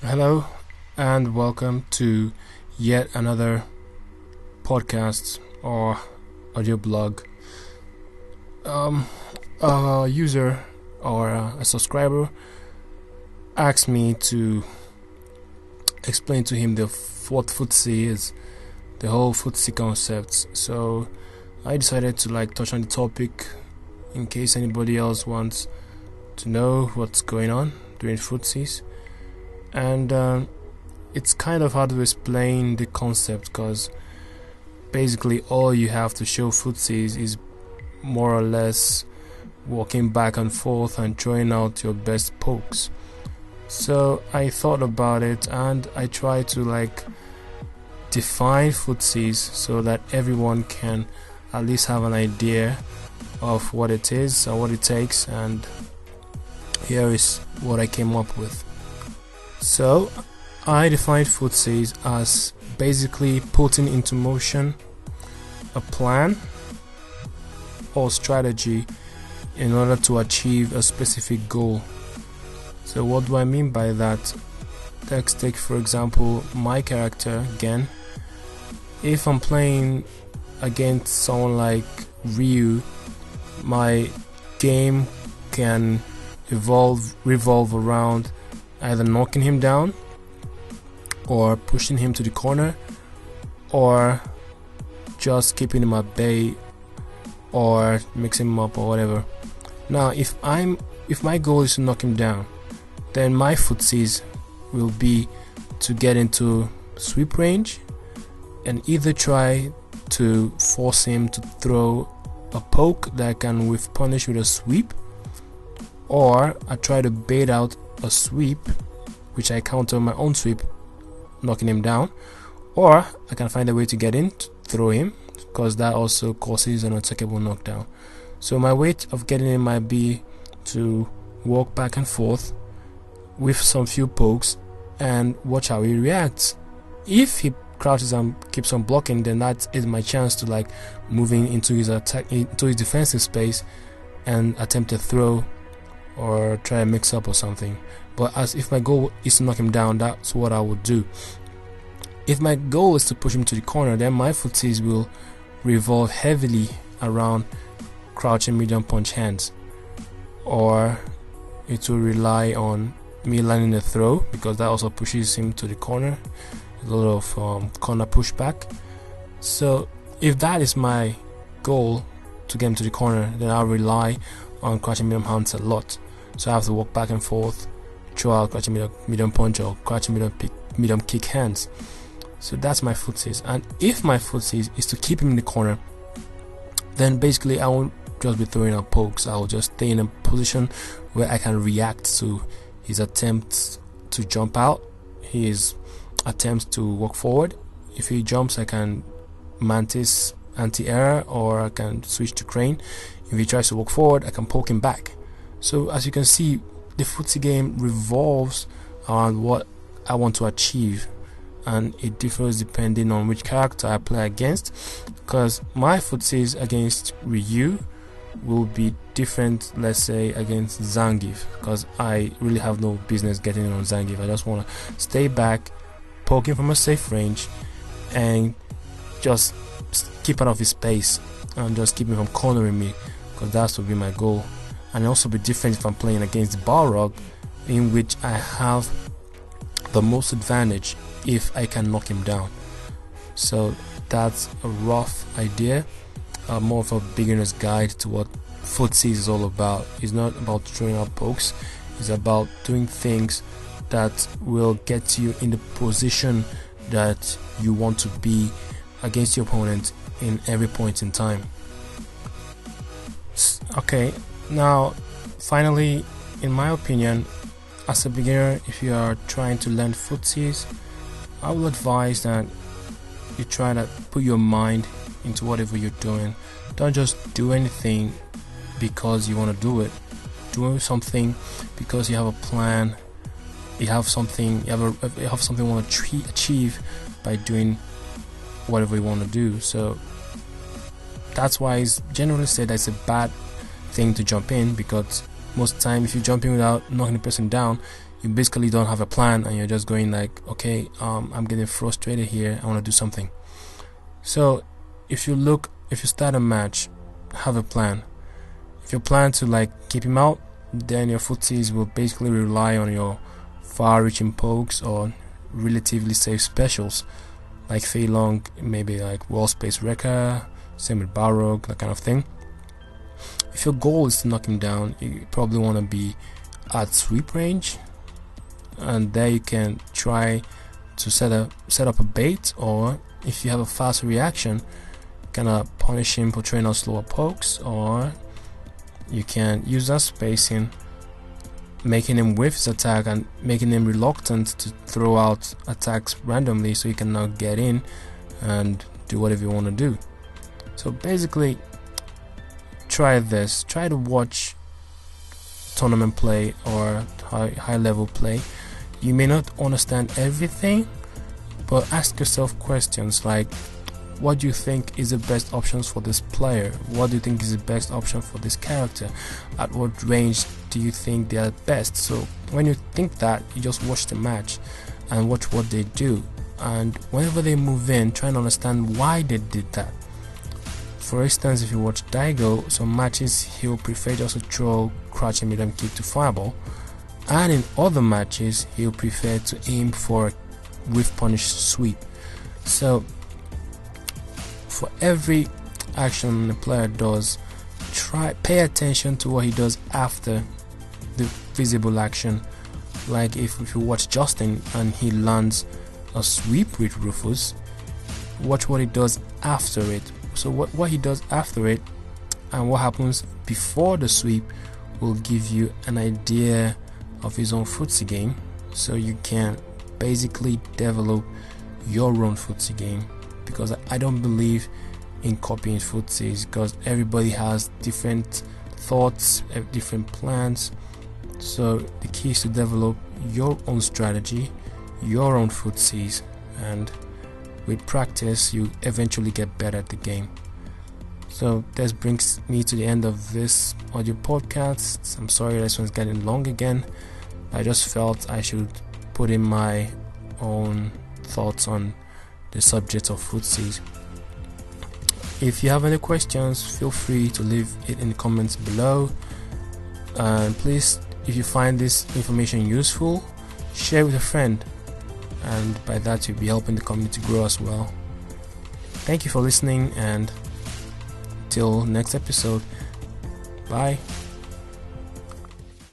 Hello and welcome to yet another podcast or audio blog. A user or a subscriber asked me to explain to him what Footsie is, the whole Footsie concept. So I decided to touch on the topic in case anybody else wants to know what's going on during Footsies. And it's kind of hard to explain the concept because basically all you have to show Footsies is more or less walking back and forth and throwing out your best pokes. So I thought about it and I tried to define Footsies so that everyone can at least have an idea of what it is and what it takes, and here is what I came up with. So I defined Footsies as basically putting into motion a plan or strategy in order to achieve a specific goal. So what do I mean by that? Let's take for example my character again. If I'm playing against someone like Ryu, my game can revolve around either knocking him down or pushing him to the corner or just keeping him at bay or mixing him up or whatever. Now if my goal is to knock him down, then my Footsies will be to get into sweep range and either try to force him to throw a poke that I can punish with a sweep, or I try to bait out a sweep which I counter my own sweep, knocking him down, or I can find a way to get in to throw him, because that also causes an unattackable knockdown. So my way of getting in might be to walk back and forth with some few pokes and watch how he reacts. If he crouches and keeps on blocking, then that is my chance to moving into his defensive space and attempt to throw or try to mix up or something. But as if my goal is to knock him down, that's what I would do. If my goal is to push him to the corner, then my Footsies will revolve heavily around crouching medium punch hands, or it will rely on me landing a throw, because that also pushes him to the corner, a lot of corner pushback. So if that is my goal, to get him to the corner, then I'll rely on crouching medium hands a lot. So I have to walk back and forth, throw out crouching medium punch or crouching medium kick hands. So that's my Footsies. And if my Footsies is to keep him in the corner, then basically I won't just be throwing out pokes. I will just stay in a position where I can react to his attempts to jump out, his attempts to walk forward. If he jumps, I can mantis anti-air, or I can switch to crane. If he tries to walk forward, I can poke him back. So as you can see, the Footsie game revolves around what I want to achieve, and it differs depending on which character I play against, because my Footsies against Ryu will be different, let's say against Zangief, because I really have no business getting in on Zangief. I just want to stay back, poke him from a safe range, and just keep out of his space and just keep him from cornering me, because that would be my goal. And also be different if I'm playing against Balrog, in which I have the most advantage if I can knock him down. So that's a rough idea, more of a beginner's guide to what Footsies is all about. It's not about throwing out pokes, it's about doing things that will get you in the position that you want to be against your opponent in every point in time. Okay, now finally, in my opinion, as a beginner, if you are trying to learn Footsies, I will advise that you try to put your mind into whatever you're doing. Don't just do anything because you want to do it. Do something because you have a plan. You have something you want to achieve by doing whatever you want to do. So that's why it's generally said that it's a bad thing to jump in, because most of the time if you jump in without knocking the person down, you basically don't have a plan and you're just going like, okay, I'm getting frustrated here, I want to do something. So if you start a match, have a plan. If you plan to like keep him out, then your footsies will basically rely on your far-reaching pokes or relatively safe specials like Fei Long, maybe like Wall Space Wrecker, same with Balrog, that kind of thing. If your goal is to knock him down, you probably want to be at sweep range, and there you can try to set up a bait, or if you have a fast reaction, kind of punish him for throwing out slower pokes, or you can use that spacing, making him whiff his attack and making him reluctant to throw out attacks randomly so you can now get in and do whatever you want to do. So basically, try to watch tournament play or high level play. You may not understand everything, but ask yourself questions like, what do you think is the best options for this player? What do you think is the best option for this character? At what range do you think they are best? So when you think that, you just watch the match and watch what they do, and whenever they move in, try and understand why they did that. For instance, if you watch Daigo, some matches he'll prefer just to throw crouching medium kick to fireball, and in other matches he'll prefer to aim for a whiff punish sweep. So for every action the player does, pay attention to what he does after the visible action. Like if you watch Justin and he lands a sweep with Rufus, watch what he does after it. So what he does after it and what happens before the sweep will give you an idea of his own footsie game, so you can basically develop your own footsie game. Because I don't believe in copying footsies, because everybody has different thoughts, different plans. So the key is to develop your own strategy, your own footsies, and with practice you eventually get better at the game. So this brings me to the end of this audio podcast. I'm sorry this one's getting long again. I just felt I should put in my own thoughts on the subject of footsies. If you have any questions, feel free to leave it in the comments below, and please, if you find this information useful, share with a friend, and by that you'll be helping the community grow as well. Thank you for listening, and till next episode, bye.